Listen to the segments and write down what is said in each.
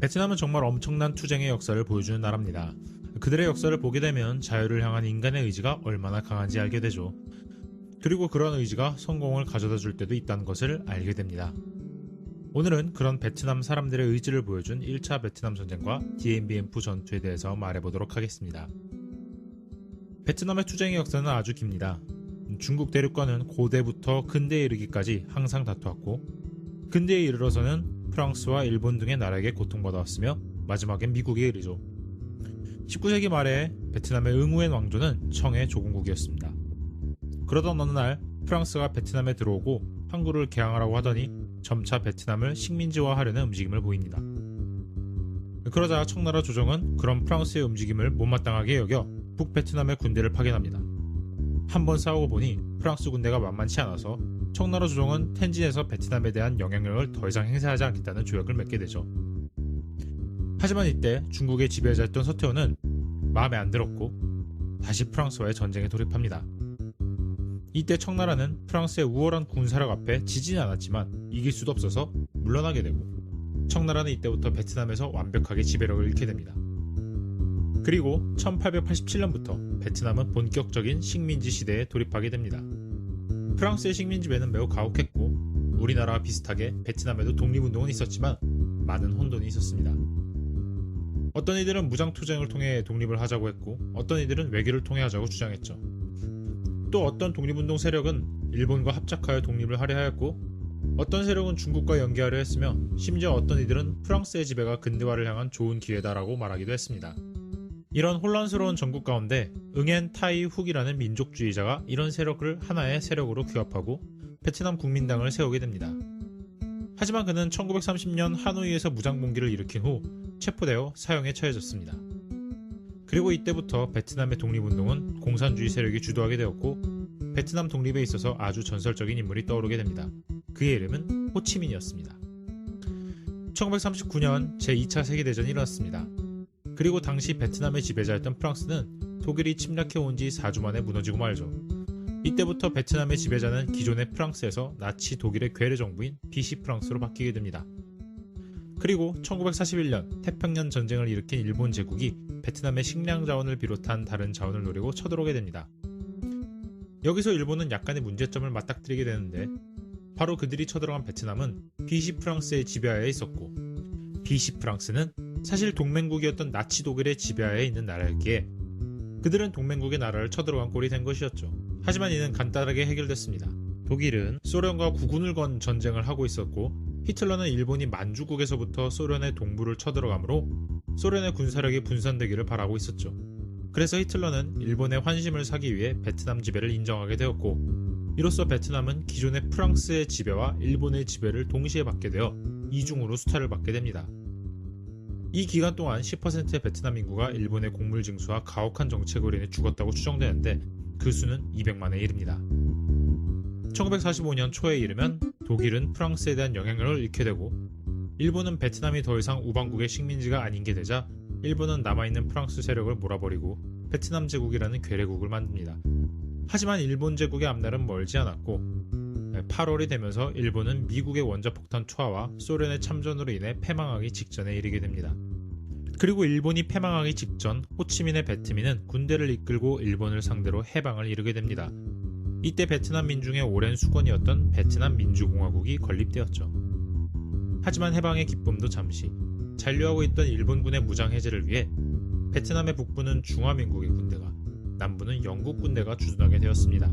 베트남은 정말 엄청난 투쟁의 역사를 보여주는 나라입니다. 그들의 역사를 보게 되면 자유를 향한 인간의 의지가 얼마나 강한지 알게 되죠. 그리고 그런 의지가 성공을 가져다 줄 때도 있다는 것을 알게 됩니다. 오늘은 그런 베트남 사람들의 의지를 보여준 1차 베트남 전쟁과 디엠비엠프 전투에 대해서 말해보도록 하겠습니다. 베트남의 투쟁의 역사는 아주 깁니다. 중국 대륙과는 고대부터 근대에 이르기까지 항상 다투었고, 근대에 이르러서는 프랑스와 일본 등의 나라에게 고통받아왔으며 마지막엔 미국에 이르죠. 19세기 말에 베트남의 응우엔 왕조는 청의 조공국이었습니다. 그러던 어느 날 프랑스가 베트남에 들어오고 항구를 개항하라고 하더니 점차 베트남을 식민지화하려는 움직임을 보입니다. 그러자 청나라 조정은 그런 프랑스의 움직임을 못마땅하게 여겨 북베트남의 군대를 파견합니다. 한번 싸우고 보니 프랑스 군대가 만만치 않아서 청나라 조정은 텐진에서 베트남에 대한 영향력을 더 이상 행사하지 않겠다는 조약을 맺게 되죠. 하지만 이때 중국의 지배자였던 서태후는 마음에 안 들었고 다시 프랑스와의 전쟁에 돌입합니다. 이때 청나라는 프랑스의 우월한 군사력 앞에 지지는 않았지만 이길 수도 없어서 물러나게 되고, 청나라는 이때부터 베트남에서 완벽하게 지배력을 잃게 됩니다. 그리고 1887년부터 베트남은 본격적인 식민지 시대에 돌입하게 됩니다. 프랑스의 식민지배는 매우 가혹했고 우리나라와 비슷하게 베트남에도 독립운동은 있었지만 많은 혼돈이 있었습니다. 어떤 이들은 무장투쟁을 통해 독립을 하자고 했고, 어떤 이들은 외교를 통해 하자고 주장했죠. 또 어떤 독립운동 세력은 일본과 합작하여 독립을 하려 하였고, 어떤 세력은 중국과 연계하려 했으며, 심지어 어떤 이들은 프랑스의 지배가 근대화를 향한 좋은 기회다라고 말하기도 했습니다. 이런 혼란스러운 전국 가운데 응엔 타이 훅이라는 민족주의자가 이런 세력을 하나의 세력으로 규합하고 베트남 국민당을 세우게 됩니다. 하지만 그는 1930년 하노이에서 무장봉기를 일으킨 후 체포되어 사형에 처해졌습니다. 그리고 이때부터 베트남의 독립운동은 공산주의 세력이 주도하게 되었고, 베트남 독립에 있어서 아주 전설적인 인물이 떠오르게 됩니다. 그의 이름은 호치민이었습니다. 1939년 제2차 세계대전이 일어났습니다. 그리고 당시 베트남의 지배자였던 프랑스는 독일이 침략해 온 지 4주 만에 무너지고 말죠. 이때부터 베트남의 지배자는 기존의 프랑스에서 나치 독일의 괴뢰 정부인 비시 프랑스로 바뀌게 됩니다. 그리고 1941년 태평양 전쟁을 일으킨 일본 제국이 베트남의 식량 자원을 비롯한 다른 자원을 노리고 쳐들어오게 됩니다. 여기서 일본은 약간의 문제점을 맞닥뜨리게 되는데, 바로 그들이 쳐들어간 베트남은 비시 프랑스의 지배하에 있었고, 비시 프랑스는 사실 동맹국이었던 나치 독일의 지배하에 있는 나라였기에 그들은 동맹국의 나라를 쳐들어간 꼴이 된 것이었죠. 하지만 이는 간단하게 해결됐습니다. 독일은 소련과 국군을 건 전쟁을 하고 있었고, 히틀러는 일본이 만주국에서부터 소련의 동부를 쳐들어가므로 소련의 군사력이 분산되기를 바라고 있었죠. 그래서 히틀러는 일본의 환심을 사기 위해 베트남 지배를 인정하게 되었고, 이로써 베트남은 기존의 프랑스의 지배와 일본의 지배를 동시에 받게 되어 이중으로 수탈을 받게 됩니다. 이 기간 동안 10%의 베트남 인구가 일본의 곡물 징수와 가혹한 정책으로 인해 죽었다고 추정되는데, 그 수는 200만에 이릅니다. 1945년 초에 이르면 독일은 프랑스에 대한 영향력을 잃게 되고, 일본은 베트남이 더 이상 우방국의 식민지가 아닌 게 되자 일본은 남아있는 프랑스 세력을 몰아버리고 베트남 제국이라는 괴뢰국을 만듭니다. 하지만 일본 제국의 앞날은 멀지 않았고, 8월이 되면서 일본은 미국의 원자폭탄 투하와 소련의 참전으로 인해 패망하기 직전에 이르게 됩니다. 그리고 일본이 패망하기 직전 호치민의 베트민은 군대를 이끌고 일본을 상대로 해방을 이루게 됩니다. 이때 베트남 민중의 오랜 수건이었던 베트남 민주공화국이 건립되었죠. 하지만 해방의 기쁨도 잠시, 잔류하고 있던 일본군의 무장 해제를 위해 베트남의 북부는 중화민국의 군대가, 남부는 영국 군대가 주둔하게 되었습니다.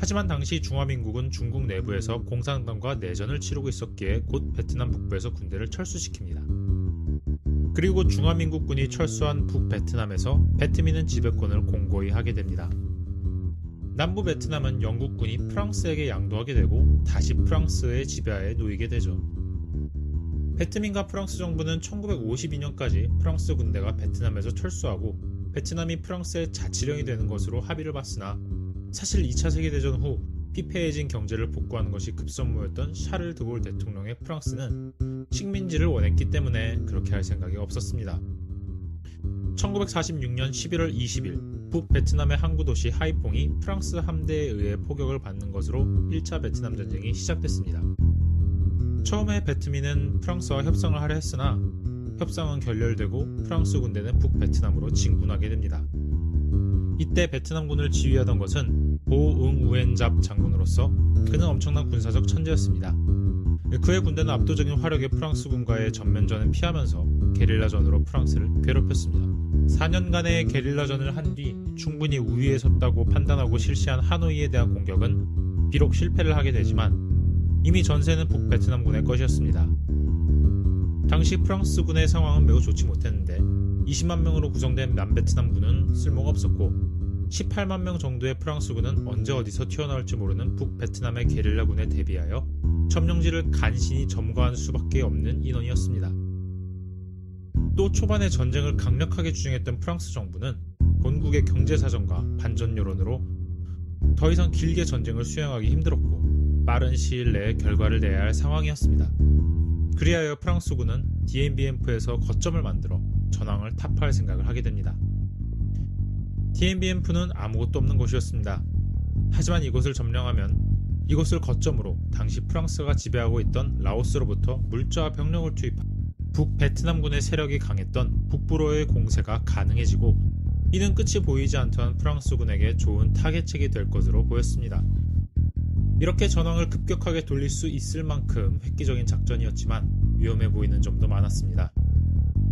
하지만 당시 중화민국은 중국 내부에서 공산당과 내전을 치르고 있었기에 곧 베트남 북부에서 군대를 철수시킵니다. 그리고 중화민국군이 철수한 북베트남에서 베트민은 지배권을 공고히 하게 됩니다. 남부 베트남은 영국군이 프랑스에게 양도하게 되고 다시 프랑스의 지배하에 놓이게 되죠. 베트민과 프랑스 정부는 1952년까지 프랑스 군대가 베트남에서 철수하고 베트남이 프랑스의 자치령이 되는 것으로 합의를 봤으나, 사실 2차 세계대전 후 피폐해진 경제를 복구하는 것이 급선무였던 샤를 드골 대통령의 프랑스는 식민지를 원했기 때문에 그렇게 할 생각이 없었습니다. 1946년 11월 20일 북베트남의 항구 도시 하이퐁이 프랑스 함대에 의해 포격을 받는 것으로 1차 베트남 전쟁이 시작됐습니다. 처음에 배트민은 프랑스와 협상을 하려 했으나 협상은 결렬되고 프랑스 군대는 북베트남으로 진군하게 됩니다. 이때 베트남군을 지휘하던 것은 보응우엔잡 장군으로서 그는 엄청난 군사적 천재였습니다. 그의 군대는 압도적인 화력의 프랑스군과의 전면전을 피하면서 게릴라전으로 프랑스를 괴롭혔습니다. 4년간의 게릴라전을 한 뒤 충분히 우위에 섰다고 판단하고 실시한 하노이에 대한 공격은 비록 실패를 하게 되지만 이미 전세는 북베트남군의 것이었습니다. 당시 프랑스군의 상황은 매우 좋지 못했는데 20만 명으로 구성된 남베트남군은 쓸모가 없었고 18만 명 정도의 프랑스군은 언제 어디서 튀어나올지 모르는 북베트남의 게릴라군에 대비하여 점령지를 간신히 점거한 수밖에 없는 인원이었습니다. 또 초반에 전쟁을 강력하게 주장했던 프랑스 정부는 본국의 경제사정과 반전 여론으로 더 이상 길게 전쟁을 수행하기 힘들었고 빠른 시일 내에 결과를 내야 할 상황이었습니다. 그리하여 프랑스군은 디엔비엠프에서 거점을 만들어 전황을 타파할 생각을 하게 됩니다. 디엔비엠프는 아무것도 없는 곳이었습니다. 하지만 이곳을 점령하면 이곳을 거점으로 당시 프랑스가 지배하고 있던 라오스로부터 물자와 병력을 투입한 북베트남군의 세력이 강했던 북부로의 공세가 가능해지고 이는 끝이 보이지 않던 프랑스군에게 좋은 타겟책이 될 것으로 보였습니다. 이렇게 전황을 급격하게 돌릴 수 있을 만큼 획기적인 작전이었지만 위험해 보이는 점도 많았습니다.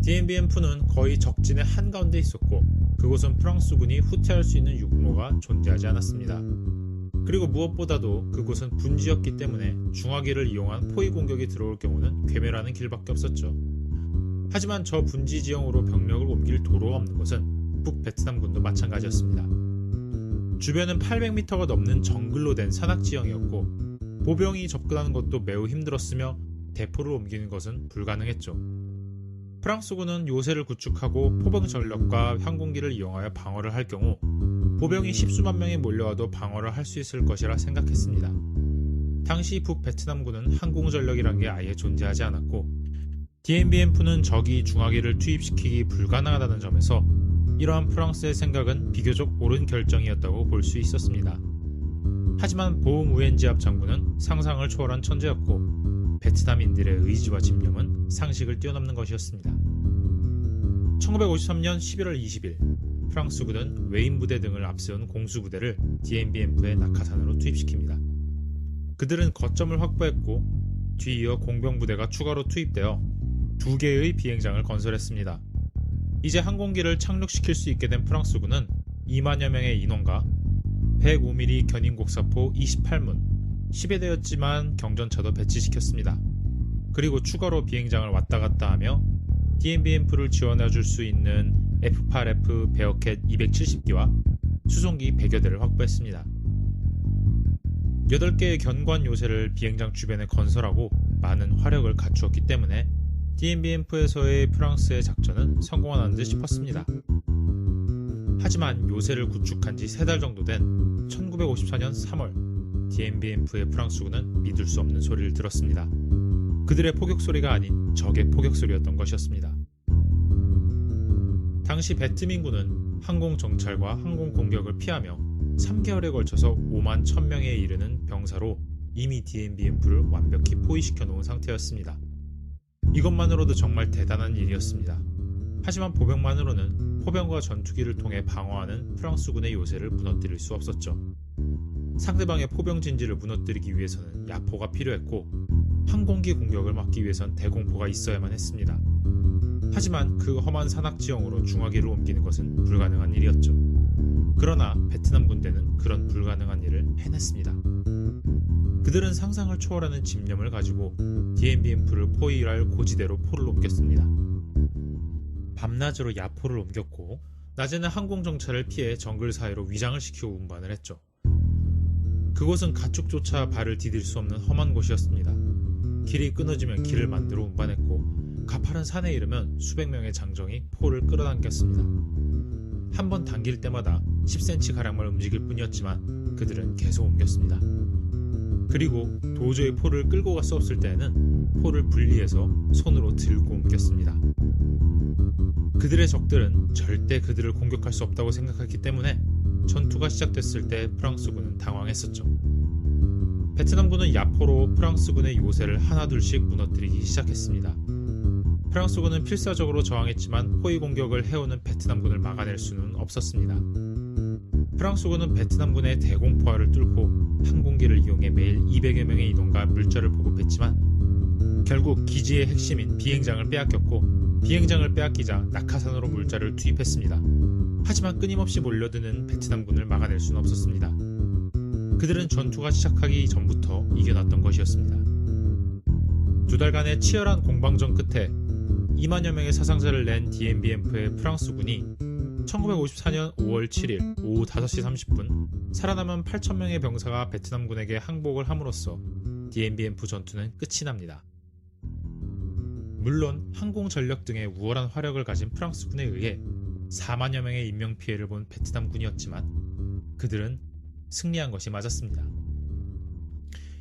디엔비엠프는 거의 적진의 한가운데 있었고 그곳은 프랑스군이 후퇴할 수 있는 육로가 존재하지 않았습니다. 그리고 무엇보다도 그곳은 분지였기 때문에 중화기를 이용한 포위 공격이 들어올 경우는 괴멸하는 길밖에 없었죠. 하지만 저 분지 지형으로 병력을 옮길 도로가 없는 것은 북베트남군도 마찬가지였습니다. 주변은 800m가 넘는 정글로 된 산악 지형이었고 보병이 접근하는 것도 매우 힘들었으며 대포를 옮기는 것은 불가능했죠. 프랑스군은 요새를 구축하고 포병 전력과 항공기를 이용하여 방어를 할 경우 보병이 십수만 명이 몰려와도 방어를 할 수 있을 것이라 생각했습니다. 당시 북베트남군은 항공전력이란 게 아예 존재하지 않았고 디엔비엠프는 적이 중화기를 투입시키기 불가능하다는 점에서 이러한 프랑스의 생각은 비교적 옳은 결정이었다고 볼 수 있었습니다. 하지만 보응우엔지압 장군은 상상을 초월한 천재였고 베트남인들의 의지와 집념은 상식을 뛰어넘는 것이었습니다. 1953년 11월 20일 프랑스군은 웨인 부대 등을 앞세운 공수부대를 디엔비엠프의 낙하산으로 투입시킵니다. 그들은 거점을 확보했고 뒤이어 공병부대가 추가로 투입되어 2개의 비행장을 건설했습니다. 이제 항공기를 착륙시킬 수 있게 된 프랑스군은 2만여 명의 인원과 105mm 견인곡사포 28문, 10여대였지만 경전차도 배치시켰습니다. 그리고 추가로 비행장을 왔다 갔다 하며 디엔비엠프를 지원해줄 수 있는 F-8F 베어캣 270기와 수송기 100여 대를 확보했습니다. 8개의 견관 요새를 비행장 주변에 건설하고 많은 화력을 갖추었기 때문에 디엔비엠프에서의 프랑스의 작전은 성공하는 듯 싶었습니다. 하지만 요새를 구축한 지 3달 정도 된 1954년 3월 디엔비엠프의 프랑스군은 믿을 수 없는 소리를 들었습니다. 그들의 포격소리가 아닌 적의 포격소리였던 것이었습니다. 당시 베트민군은 항공정찰과 항공공격을 피하며 3개월에 걸쳐서 5만 1000명에 이르는 병사로 이미 디엔비엠프를 완벽히 포위시켜 놓은 상태였습니다. 이것만으로도 정말 대단한 일이었습니다. 하지만 보병만으로는 포병과 전투기를 통해 방어하는 프랑스군의 요새를 무너뜨릴 수 없었죠. 상대방의 포병 진지를 무너뜨리기 위해서는 야포가 필요했고 항공기 공격을 막기 위해선 대공포가 있어야만 했습니다. 하지만 그 험한 산악 지형으로 중화기를 옮기는 것은 불가능한 일이었죠. 그러나 베트남 군대는 그런 불가능한 일을 해냈습니다. 그들은 상상을 초월하는 집념을 가지고 디엔비엠프를 포위할 고지대로 포를 옮겼습니다. 밤낮으로 야포를 옮겼고 낮에는 항공정찰을 피해 정글 사이로 위장을 시키고 운반을 했죠. 그곳은 가축조차 발을 디딜 수 없는 험한 곳이었습니다. 길이 끊어지면 길을 만들어 운반했고 가파른 산에 이르면 수백 명의 장정이 포를 끌어당겼습니다. 한 번 당길 때마다 10cm가량만 움직일 뿐이었지만 그들은 계속 옮겼습니다. 그리고 도저히 포를 끌고 갈 수 없을 때에는 포를 분리해서 손으로 들고 옮겼습니다. 그들의 적들은 절대 그들을 공격할 수 없다고 생각했기 때문에 전투가 시작됐을 때 프랑스군은 당황했었죠. 베트남군은 야포로 프랑스군의 요새를 하나둘씩 무너뜨리기 시작했습니다. 프랑스군은 필사적으로 저항했지만 포위 공격을 해오는 베트남군을 막아낼 수는 없었습니다. 프랑스군은 베트남군의 대공포화를 뚫고 항공기를 이용해 매일 200여 명의 인원과 물자를 보급했지만 결국 기지의 핵심인 비행장을 빼앗겼고, 비행장을 빼앗기자 낙하산으로 물자를 투입했습니다. 하지만 끊임없이 몰려드는 베트남군을 막아낼 수는 없었습니다. 그들은 전투가 시작하기 전부터 이겨놨던 것이었습니다. 2달간의 치열한 공방전 끝에 2만여 명의 사상자를 낸 DMBMF의 프랑스군이 1954년 5월 7일 오후 5시 30분 살아남은 8,000명의 병사가 베트남군에게 항복을 함으로써 DMBMF 전투는 끝이 납니다. 물론 항공 전력 등의 우월한 화력을 가진 프랑스군에 의해 4만여 명의 인명피해를 본 베트남군이었지만 그들은 승리한 것이 맞았습니다.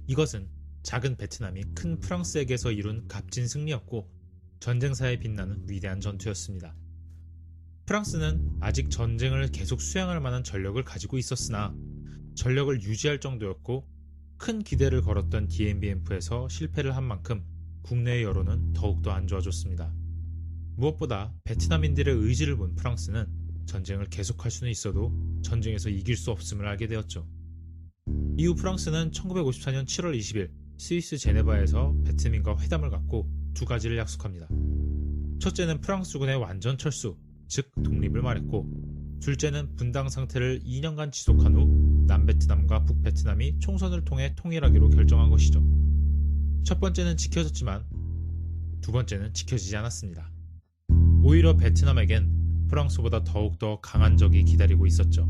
이것은 작은 베트남이 큰 프랑스에게서 이룬 값진 승리였고 전쟁사에 빛나는 위대한 전투였습니다. 프랑스는 아직 전쟁을 계속 수행할 만한 전력을 가지고 있었으나 전력을 유지할 정도였고, 큰 기대를 걸었던 DMBMF에서 실패를 한 만큼 국내의 여론은 더욱더 안 좋아졌습니다. 무엇보다 베트남인들의 의지를 본 프랑스는 전쟁을 계속할 수는 있어도 전쟁에서 이길 수 없음을 알게 되었죠. 이후 프랑스는 1954년 7월 20일 스위스 제네바에서 베트민과 회담을 갖고 두 가지를 약속합니다. 첫째는 프랑스군의 완전 철수, 즉 독립을 말했고, 둘째는 분당 상태를 2년간 지속한 후 남베트남과 북베트남이 총선을 통해 통일하기로 결정한 것이죠. 첫 번째는 지켜졌지만 두 번째는 지켜지지 않았습니다. 오히려 베트남에겐 프랑스보다 더욱더 강한 적이 기다리고 있었죠.